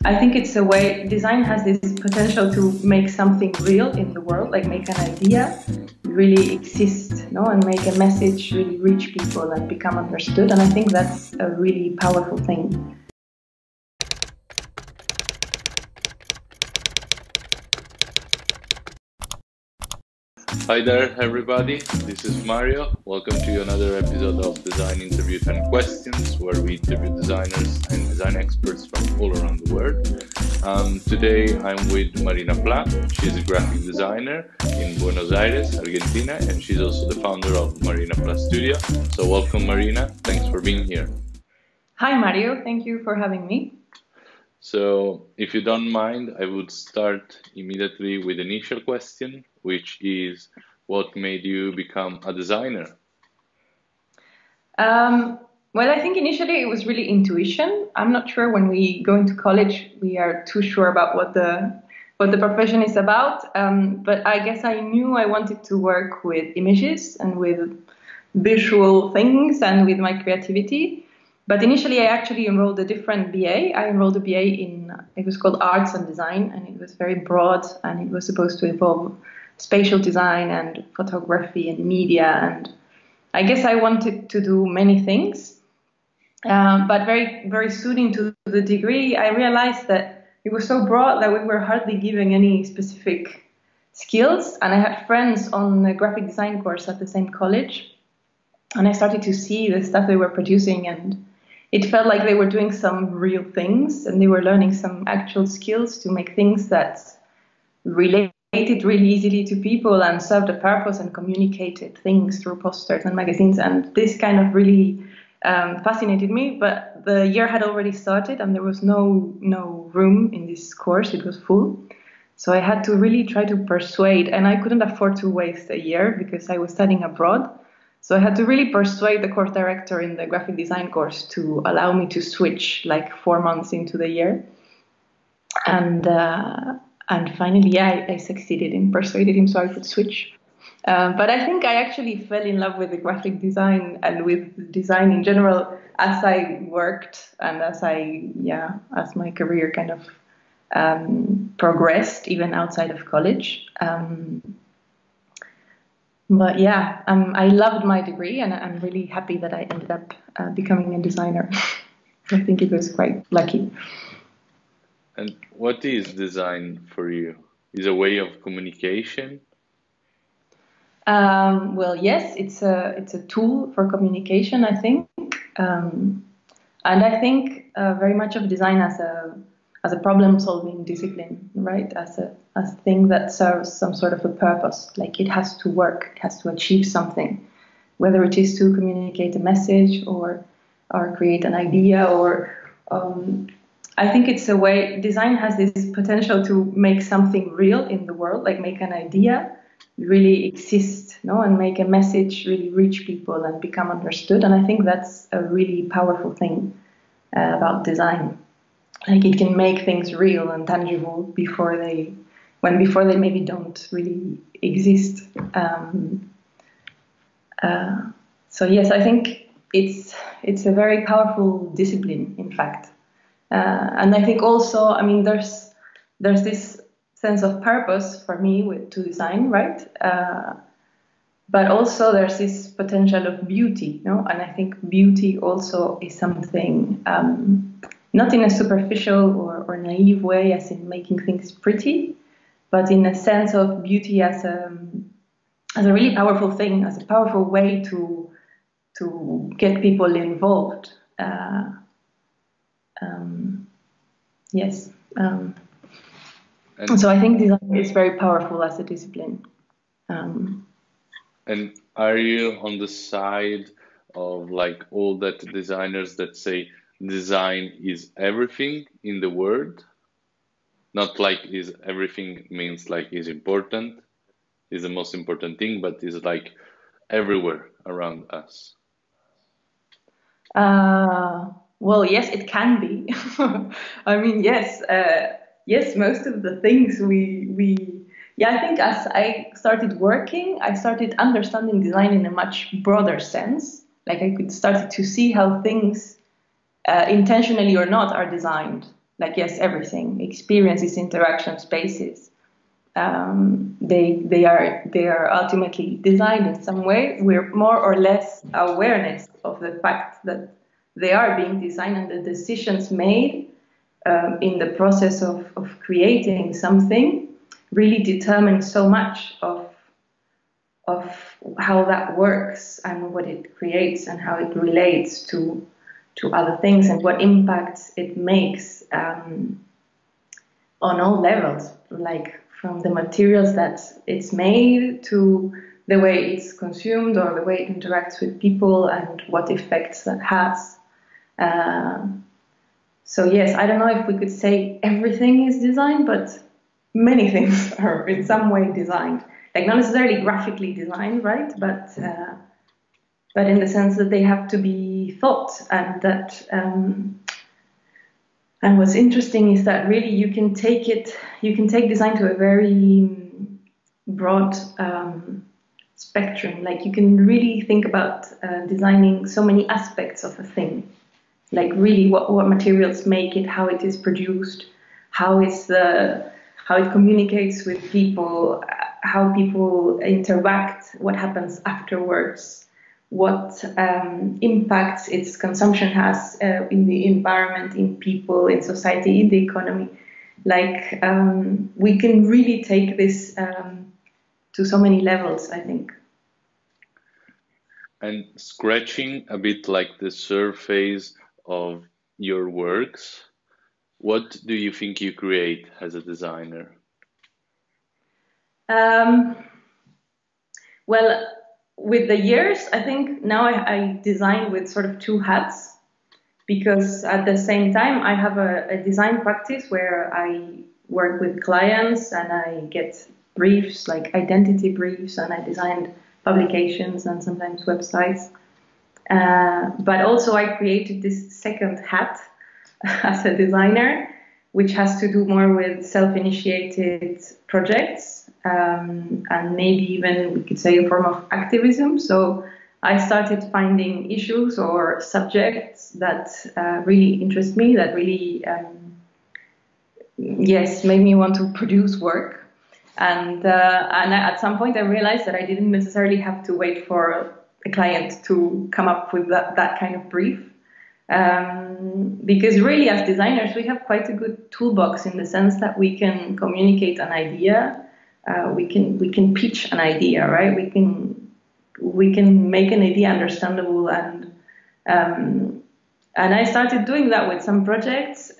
I think it's a way, design has this potential to make something real in the world, like make an idea really exist, no, and make a message really reach people and become understood. And I think that's a really powerful thing. Hi there, everybody. This is Mario. Welcome to another episode of Design Interviews and Questions, where we interview designers and design experts from all around the world. Today, I'm with Marina Pla. She's a graphic designer in Buenos Aires, Argentina, and she's also the founder of Marina Pla Studio. So welcome, Marina. Thanks for being here. Hi, Mario. Thank you for having me. So, if you don't mind, I would start immediately with the initial question, which is, what made you become a designer? Well, I think initially it was really intuition. I'm not sure when we go into college, we are too sure about what the profession is about. But I guess I knew I wanted to work with images and with visual things and with my creativity. But initially, I actually enrolled a different BA. I enrolled a BA it was called Arts and Design, and it was very broad, and it was supposed to involve spatial design and photography and media. And I guess I wanted to do many things. But very, very soon into the degree, I realized that it was so broad that we were hardly giving any specific skills. And I had friends on the graphic design course at the same college, and I started to see the stuff they were producing, and it felt like they were doing some real things, and they were learning some actual skills to make things that related really easily to people and served a purpose and communicated things through posters and magazines. And this kind of really fascinated me. But the year had already started, and there was no room in this course. It was full. So I had to really try to persuade, and I couldn't afford to waste a year because I was studying abroad. So I had to really persuade the course director in the graphic design course to allow me to switch like 4 months into the year. And finally, yeah, I succeeded in persuading him so I could switch. But I think I actually fell in love with the graphic design and with design in general as I worked and as my career kind of progressed, even outside of college. But yeah, I loved my degree, and I'm really happy that I ended up becoming a designer. I think it was quite lucky. And what is design for you? Is it a way of communication? Well, yes, it's a tool for communication, I think, and I think very much of design as a problem-solving discipline, right? As a thing that serves some sort of a purpose. Like it has to work, it has to achieve something, whether it is to communicate a message or create an idea. Or I think it's a way. Design has this potential to make something real in the world, like make an idea really exist, no, and make a message really reach people and become understood. And I think that's a really powerful thing about design. Like it can make things real and tangible before they maybe don't really exist. So yes, I think it's a very powerful discipline, in fact. And I think also, I mean, there's this sense of purpose for me to design, right? But also there's this potential of beauty, no? And I think beauty also is something. Not in a superficial or naive way, as in making things pretty, but in a sense of beauty as a really powerful thing, as a powerful way to get people involved. Yes. So I think design is very powerful as a discipline. And are you on the side of like all that designers that say design is everything in the world? Not like is everything means like is important, is the most important thing, but is like everywhere around us. Well, yes, it can be. I mean, yes, most of the things I think as I started working, I started understanding design in a much broader sense. Like I could start to see how things intentionally or not are designed. like, yes, everything, experiences, interaction, spaces. They are ultimately designed in some way. We're more or less awareness of the fact that they are being designed, and the decisions made in the process of creating something really determine so much of how that works and what it creates and how it relates to other things and what impacts it makes on all levels, like from the materials that it's made to the way it's consumed or the way it interacts with people and what effects that has. So yes, I don't know if we could say everything is designed, but many things are in some way designed. Like not necessarily graphically designed, right? But in the sense that they have to be thought, and that and what's interesting is that really you can take design to a very broad spectrum. Like you can really think about designing so many aspects of a thing. Like really what materials make it, how it is produced, how it communicates with people, how people interact, what happens afterwards, what impacts its consumption has in the environment, in people, in society, in the economy. Like we can really take this to so many levels, I think. And scratching a bit like the surface of your works, what do you think you create as a designer? Well, with the years, I think now I design with sort of two hats, because at the same time I have a design practice where I work with clients and I get briefs, like identity briefs, and I designed publications and sometimes websites. But also I created this second hat as a designer, which has to do more with self-initiated projects, and maybe even we could say a form of activism. So I started finding issues or subjects that really interest me, that really, made me want to produce work. And at some point I realized that I didn't necessarily have to wait for a client to come up with that kind of brief. Because really as designers we have quite a good toolbox, in the sense that we can communicate an idea, we can pitch an idea, right? We can make an idea understandable, and I started doing that with some projects,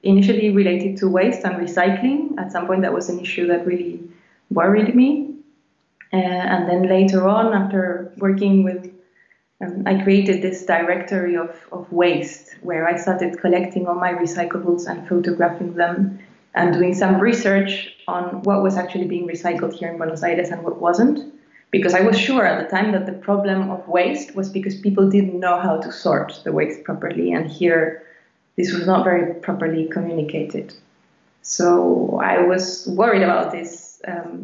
initially related to waste and recycling. At some point that was an issue that really worried me, and then later on, after working with I created this directory of waste, where I started collecting all my recyclables and photographing them and doing some research on what was actually being recycled here in Buenos Aires and what wasn't. Because I was sure at the time that the problem of waste was because people didn't know how to sort the waste properly, and here this was not very properly communicated. So I was worried about this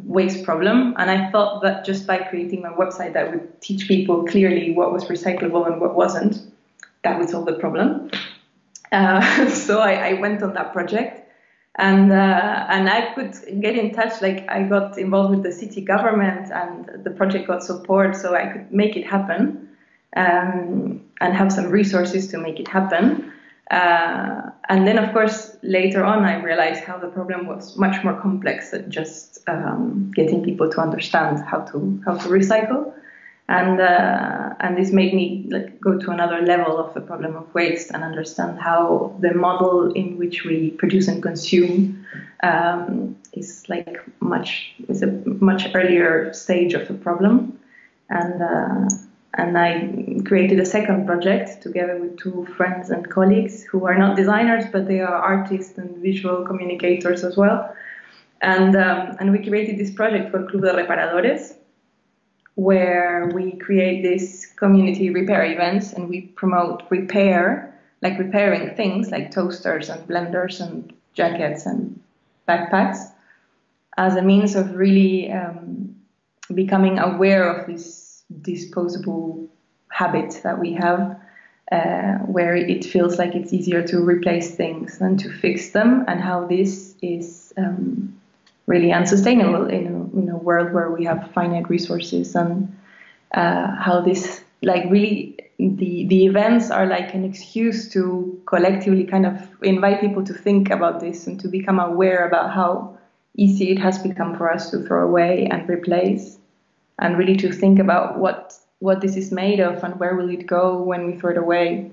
waste problem, and I thought that just by creating a website that would teach people clearly what was recyclable and what wasn't, that would solve the problem. So I went on that project, and I could get in touch. Like I got involved with the city government, and the project got support, so I could make it happen, and have some resources to make it happen. And then, of course, later on, I realized how the problem was much more complex than just getting people to understand how to recycle, and this made me go to another level of the problem of waste and understand how the model in which we produce and consume is a much earlier stage of the problem, and I created a second project together with two friends and colleagues who are not designers, but they are artists and visual communicators as well. And we created this project called Clubdereparadores, where we create these community repair events, and we promote repair, like repairing things like toasters and blenders and jackets and backpacks, as a means of really becoming aware of this disposable habit that we have, where it feels like it's easier to replace things than to fix them, and how this is really unsustainable in a world where we have finite resources, and how this, like, really the events are like an excuse to collectively kind of invite people to think about this and to become aware about how easy it has become for us to throw away and replace, and really to think about what this is made of and where will it go when we throw it away.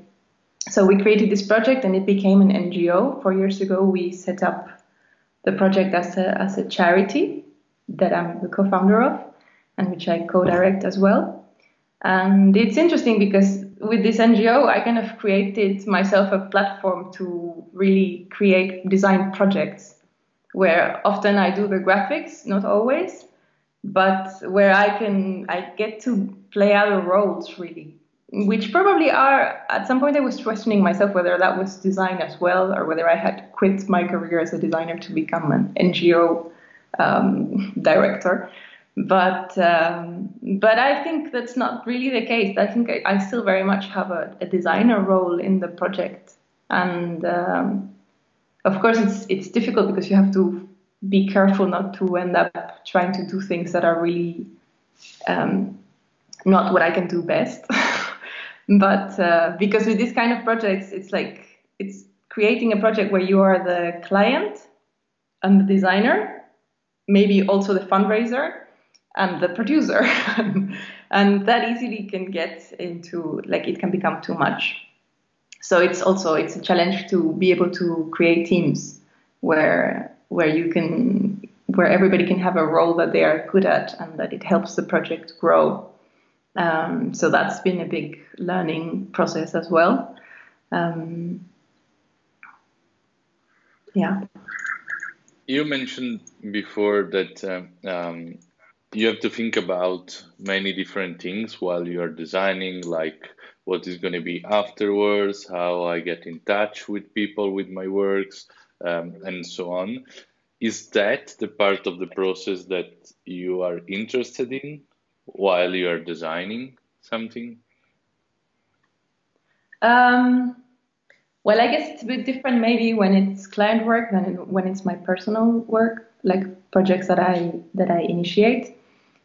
So we created this project and it became an NGO. 4 years ago, we set up the project as a charity that I'm the co-founder of, and which I co-direct as well. And it's interesting because with this NGO, I kind of created myself a platform to really create design projects, where often I do the graphics, not always, but where I get to play other roles, really, which probably are, at some point I was questioning myself whether that was design as well, or whether I had quit my career as a designer to become an NGO director. But I think that's not really the case. I think I still very much have a designer role in the project, and of course it's difficult because you have to be careful not to end up trying to do things that are really not what I can do best. But because with this kind of projects, it's creating a project where you are the client and the designer, maybe also the fundraiser and the producer. And that easily can get into, like, it can become too much. So it's a challenge to be able to create teams where everybody can have a role that they are good at and that it helps the project grow. So that's been a big learning process as well. Yeah. You mentioned before that you have to think about many different things while you are designing, like what is going to be afterwards, how I get in touch with people with my works, and so on. Is that the part of the process that you are interested in while you are designing something? Well, I guess it's a bit different maybe when it's client work than when it's my personal work, like projects that I initiate.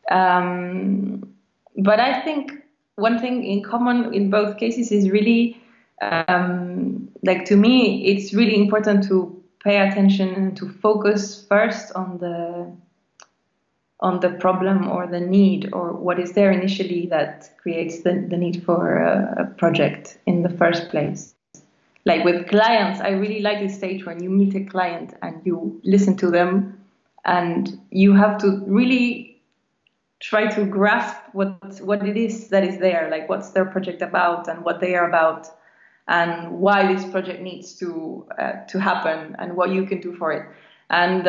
But I think one thing in common in both cases is really, like, to me, it's really important to pay attention and to focus first on the problem or the need, or what is there initially that creates the need for a project in the first place. Like with clients, I really like this stage when you meet a client and you listen to them, and you have to really try to grasp what it is that is there, like what's their project about and what they are about, and why this project needs to happen and what you can do for it. And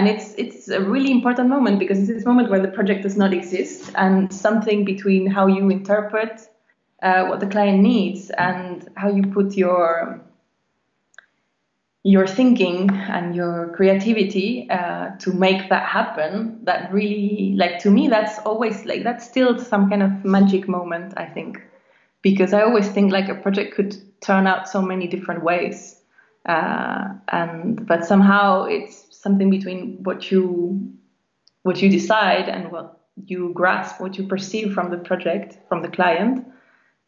it's a really important moment, because it's this moment where the project does not exist, and something between how you interpret what the client needs and how you put your thinking and your creativity to make that happen, that really, like, to me, that's always, like, that's still some kind of magic moment, I think, because I always think like a project could turn out so many different ways, but somehow it's something between what you decide and what you grasp, what you perceive from the project, from the client,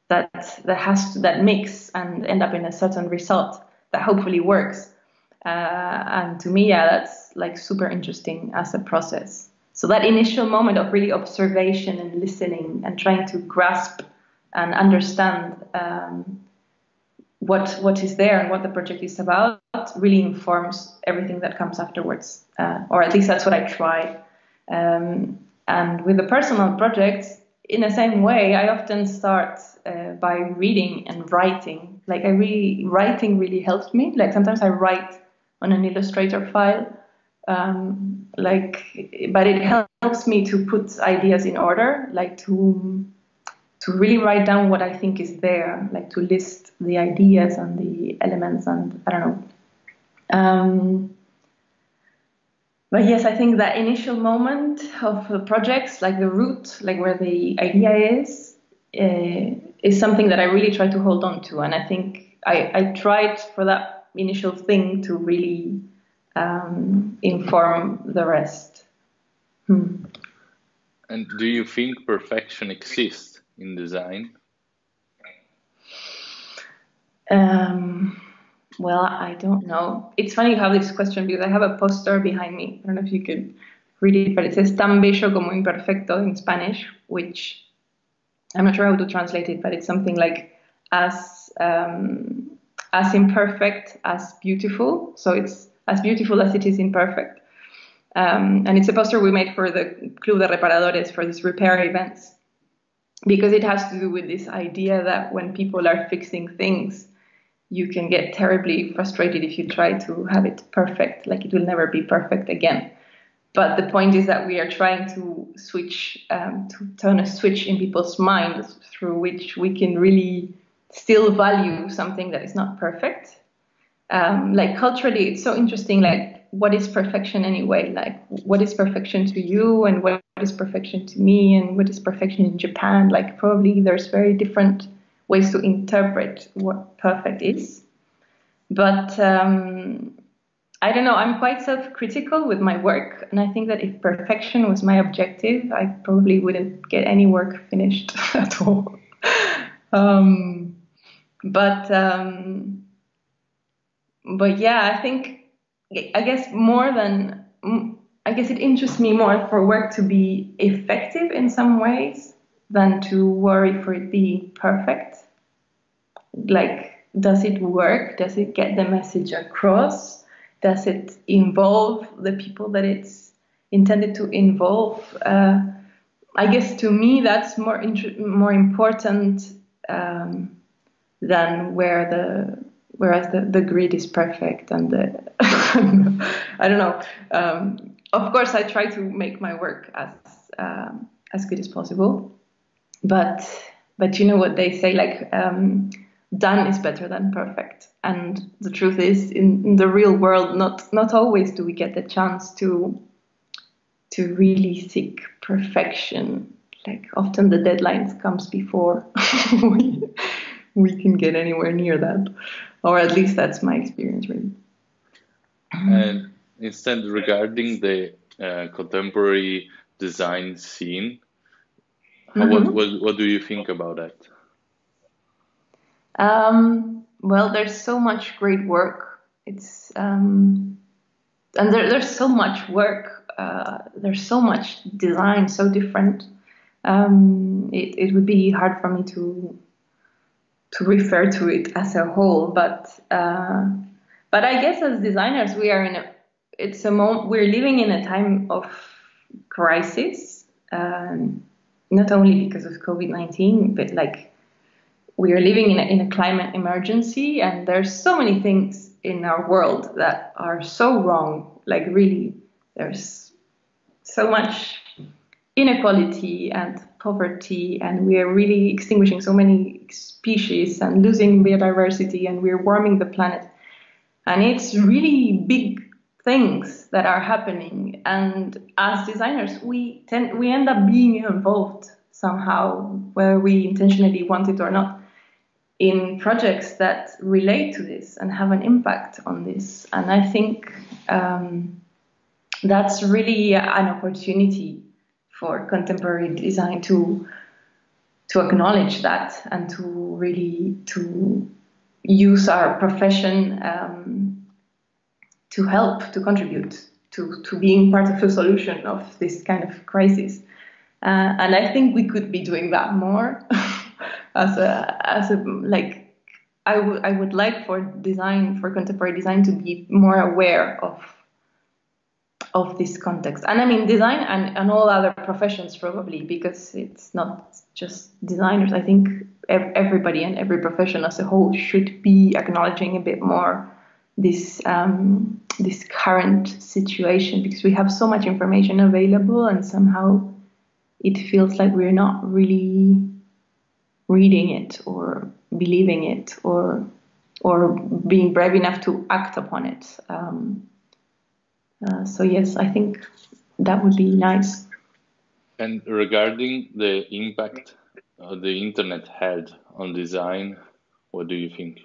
that mix and end up in a certain result that hopefully works. And to me, yeah, that's like super interesting as a process. So that initial moment of really observation and listening and trying to grasp and understand what is there and what the project is about really informs everything that comes afterwards, or at least that's what I try. And with the personal projects, in the same way, I often start by reading and writing. Like, writing really helps me. Like, sometimes I write on an Illustrator file, but it helps me to put ideas in order, like to really write down what I think is there, like to list the ideas and the elements, and I don't know. But yes, I think that initial moment of the projects, like the root, like where the idea is is something that I really try to hold on to. And I think I tried for that initial thing to really inform the rest. And do you think perfection exists in design? Well, I don't know. It's funny how this question, because I have a poster behind me. I don't know if you could read it, but it says tan bello como imperfecto in Spanish, which I'm not sure how to translate it, but it's something like as imperfect as beautiful. So it's as beautiful as it is imperfect. And it's a poster we made for the Clubdereparadores, for these repair events, because it has to do with this idea that when people are fixing things, you can get terribly frustrated if you try to have it perfect, like it will never be perfect again. But the point is that we are trying to to turn a switch in people's minds through which we can really still value something that is not perfect. Like culturally, it's so interesting, like what is perfection anyway? Like what is perfection to you, and what is perfection to me, and what is perfection in Japan? Like probably there's very different ways to interpret what perfect is. But I don't know, I'm quite self-critical with my work, and I think that if perfection was my objective, I probably wouldn't get any work finished at all. But yeah, I guess it interests me more for work to be effective in some ways than to worry for it being perfect. Like, does it work? Does it get the message across? Does it involve the people that it's intended to involve? I guess to me that's more important than whereas the grid is perfect and I don't know. Of course, I try to make my work as good as possible, but you know what they say, like done is better than perfect. And the truth is, in the real world, not always do we get the chance to really seek perfection. Like often the deadlines comes before we can get anywhere near that, or at least that's my experience, really. And instead, regarding the contemporary design scene, what do you think about that? Well, there's so much great work. It's and there's so much work. There's so much design, so different. It would be hard for me to refer to it as a whole, but I guess as designers, we are we're living in a time of crisis, not only because of COVID-19, but like we are living in a climate emergency, and there's so many things in our world that are so wrong. Like really, there's so much inequality and poverty, and we are really extinguishing so many species and losing biodiversity, and we're warming the planet. And it's really big things that are happening. And as designers, we end up being involved somehow, whether we intentionally want it or not, in projects that relate to this and have an impact on this. And I think that's really an opportunity for contemporary design to acknowledge that, and to really use our profession to help, to contribute to being part of a solution of this kind of crisis. And I think we could be doing that more. I would like for contemporary design to be more aware of this context. And I mean design and all other professions probably, because it's not just designers. I think everybody and every profession as a whole should be acknowledging a bit more this current situation, because we have so much information available, and somehow it feels like we're not really reading it or believing it or being brave enough to act upon it. So yes, I think that would be nice. And regarding the impact the internet had on design? What do you think?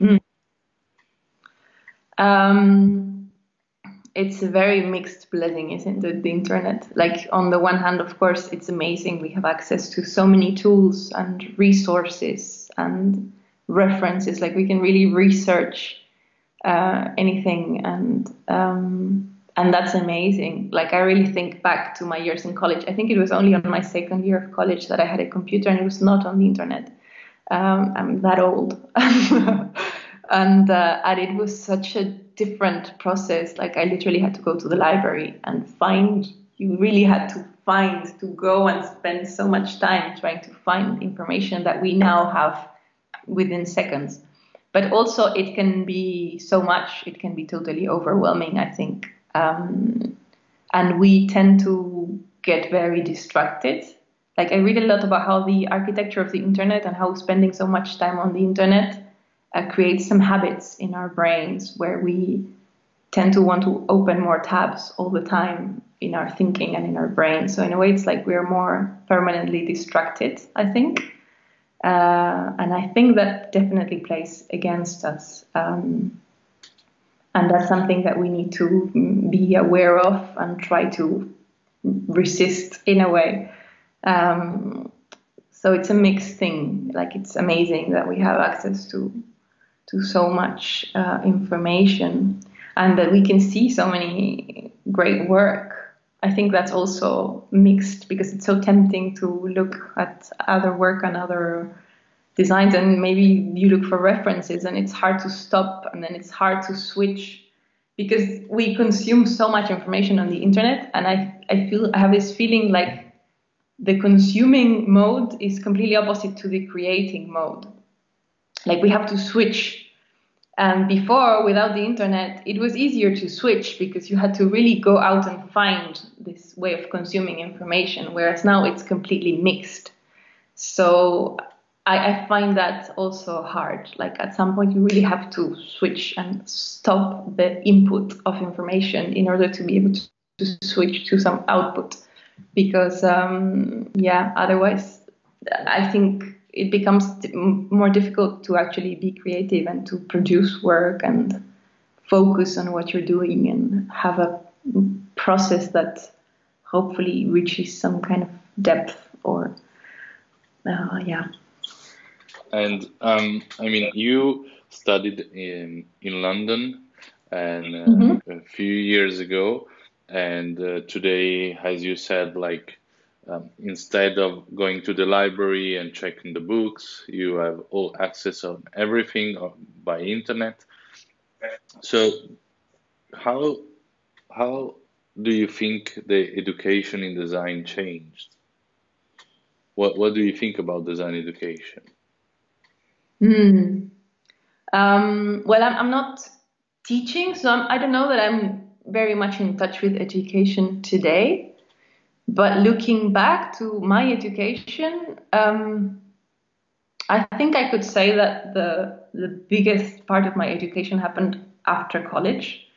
It's a very mixed blessing, isn't it, the internet? Like, on the one hand, of course, it's amazing. We have access to so many tools and resources and references. Like, we can really research anything, and that's amazing. Like, I really think back to my years in college. I think it was only on my second year of college that I had a computer, and it was not on the internet. I'm that old. And it was such a different process. Like, I literally had to go to the library and you really had to go and spend so much time trying to find information that we now have within seconds. But also, it can be so much, it can be totally overwhelming, I think. And we tend to get very distracted. Like, I read a lot about how the architecture of the internet and how spending so much time on the internet creates some habits in our brains where we tend to want to open more tabs all the time in our thinking and in our brain. So in a way, it's like we're more permanently distracted, I think. And I think that definitely plays against us. And that's something that we need to be aware of and try to resist in a way. So it's a mixed thing. Like, it's amazing that we have access to so much information and that we can see so many great work. I think that's also mixed because it's so tempting to look at other work and other designs, and maybe you look for references and it's hard to stop, and then it's hard to switch because we consume so much information on the internet. And I have this feeling like the consuming mode is completely opposite to the creating mode. Like, we have to switch. And before, without the internet, it was easier to switch because you had to really go out and find this way of consuming information, whereas now it's completely mixed. So I find that also hard. Like, at some point, you really have to switch and stop the input of information in order to be able to switch to some output. Because, otherwise, I think it becomes more difficult to actually be creative and to produce work and focus on what you're doing and have a process that hopefully reaches some kind of depth or And I mean, you studied in London and a few years ago, and today, as you said, like instead of going to the library and checking the books, you have all access on everything by internet. So how do you think the education in design changed? What do you think about design education? Well, I'm not teaching, so I don't know that I'm very much in touch with education today. But looking back to my education, I think I could say that the biggest part of my education happened after college.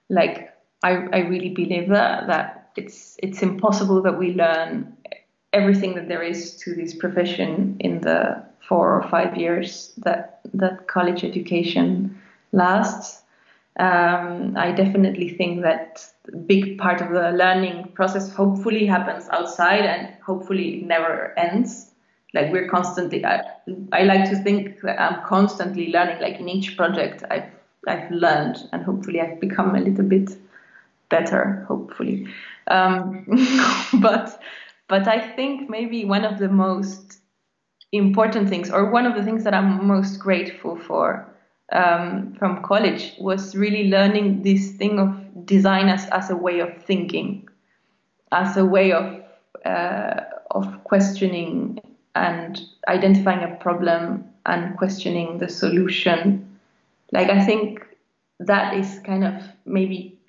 Like, I really believe that it's impossible that we learn everything that there is to this profession in the 4 or 5 years that college education lasts. I definitely think that a big part of the learning process hopefully happens outside and hopefully it never ends. Like, we're constantly, I like to think that I'm constantly learning. Like, in each project I've learned, and hopefully I've become a little bit better, hopefully. But I think maybe one of the most important things, or one of the things that I'm most grateful for from college, was really learning this thing of design as a way of thinking, as a way of questioning and identifying a problem and questioning the solution. Like, I think that is kind of maybe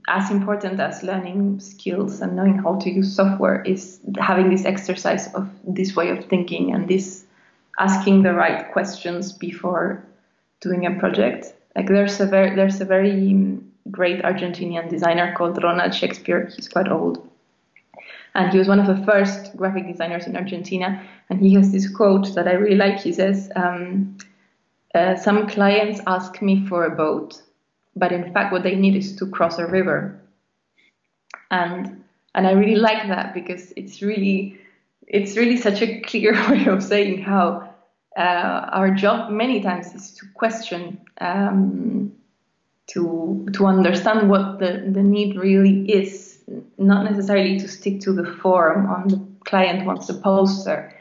as important as learning skills and knowing how to use software, is having this exercise of this way of thinking and this asking the right questions before doing a project. Like, there's a very great Argentinian designer called Ronald Shakespeare. He's quite old, And he was one of the first graphic designers in Argentina. And he has this quote that I really like. He says, some clients ask me for a boat, but in fact what they need is to cross a river. And I really like that, because it's really such a clear way of saying how our job many times is to question, to understand what the need really is, not necessarily to stick to the form on the client wants a poster,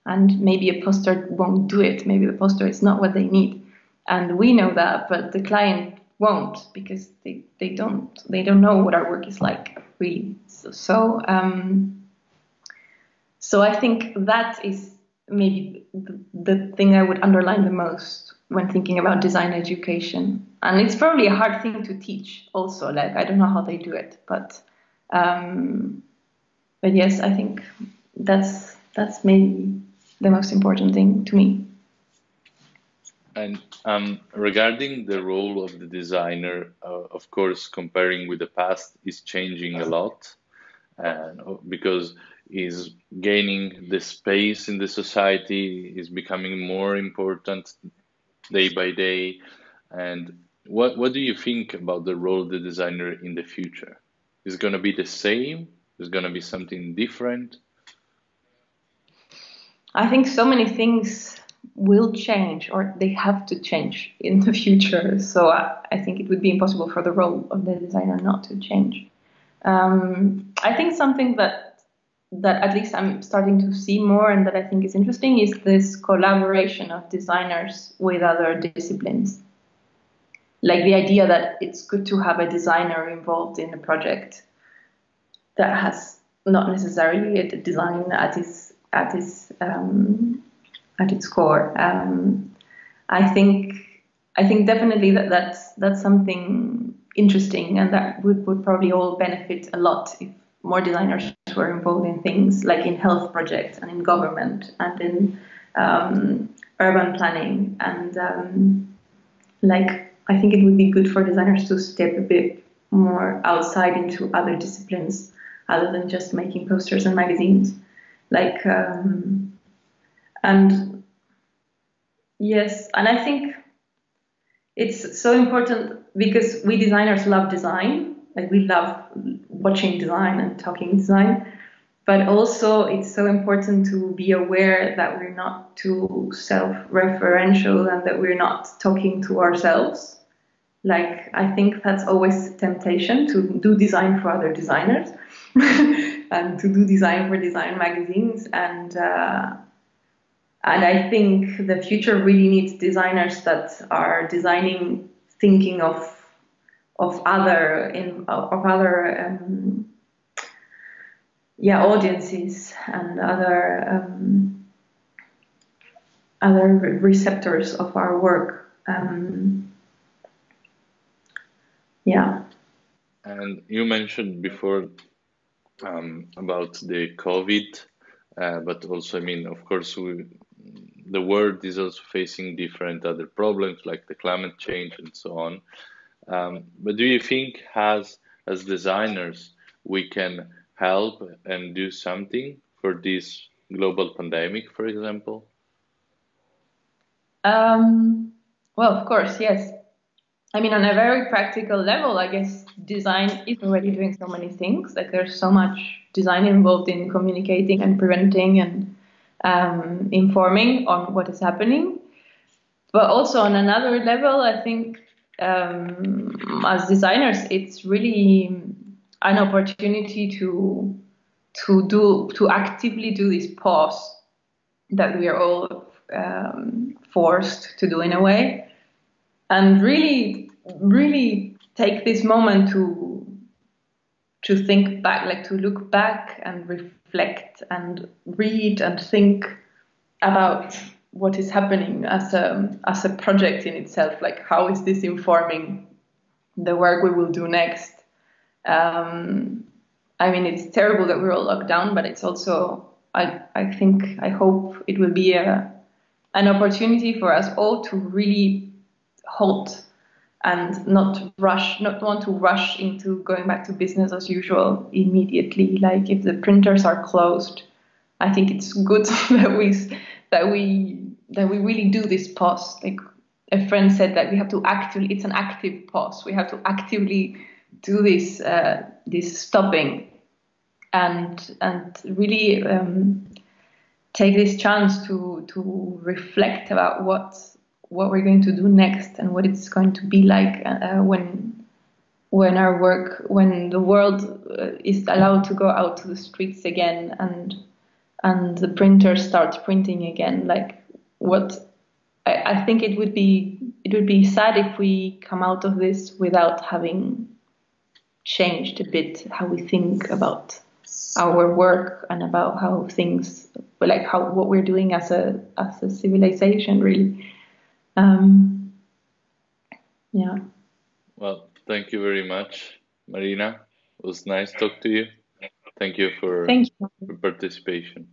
and maybe a poster won't do it. Maybe the poster is not what they need, and we know that, but the client won't, because they don't know what our work is like, really. So I think that is maybe the thing I would underline the most when thinking about design education. And it's probably a hard thing to teach also. Like, I don't know how they do it, but yes, I think that's maybe the most important thing to me. And regarding the role of the designer, of course, comparing with the past is changing a lot, because is gaining the space in the society, is becoming more important day by day. And what do you think about the role of the designer in the future? Is it going to be the same? Is it going to be something different? I think so many things will change, or they have to change in the future. So I think it would be impossible for the role of the designer not to change. I think something that at least I'm starting to see more, and that I think is interesting, is this collaboration of designers with other disciplines. Like the idea that it's good to have a designer involved in a project that has not necessarily a design at its core. I think definitely that's something interesting, and that would probably all benefit a lot if more designers were involved in things like in health projects and in government and in urban planning. And I think it would be good for designers to step a bit more outside into other disciplines other than just making posters and magazines. And yes, and I think it's so important because we designers love design. Like, we love watching design and talking design, but also it's so important to be aware that we're not too self-referential and that we're not talking to ourselves. Like, I think that's always a temptation to do design for other designers and to do design for design magazines. And I think the future really needs designers that are designing, thinking of other audiences and other receptors of our work. Yeah. And you mentioned before about the COVID, but also, I mean, of course, the world is also facing different other problems like the climate change and so on. But do you think, as designers, we can help and do something for this global pandemic, for example? Well, of course, yes. I mean, on a very practical level, I guess design is already doing so many things. Like, there's so much design involved in communicating and preventing and informing on what is happening. But also on another level, I think as designers, it's really an opportunity to actively do this pause that we are all forced to do in a way. And really take this moment to think back, like to look back and reflect and read and think about what is happening as a project in itself. Like, how is this informing the work we will do next? I mean, it's terrible that we're all locked down, but it's also, I hope it will be an opportunity for us all to really halt and not want to rush into going back to business as usual immediately. Like if the printers are closed, I think it's good that we really do this pause. Like a friend said that we have to it's an active pause. We have to actively do this stopping and really take this chance to reflect about what we're going to do next and what it's going to be like when the world is allowed to go out to the streets again and the printer starts printing again. Like what I think it would be sad if we come out of this without having changed a bit how we think about our work and about how things, like what we're doing as a civilization, really. Yeah. Well, thank you very much, Marina. It was nice to talk to you. Thank you for Thank you. participation.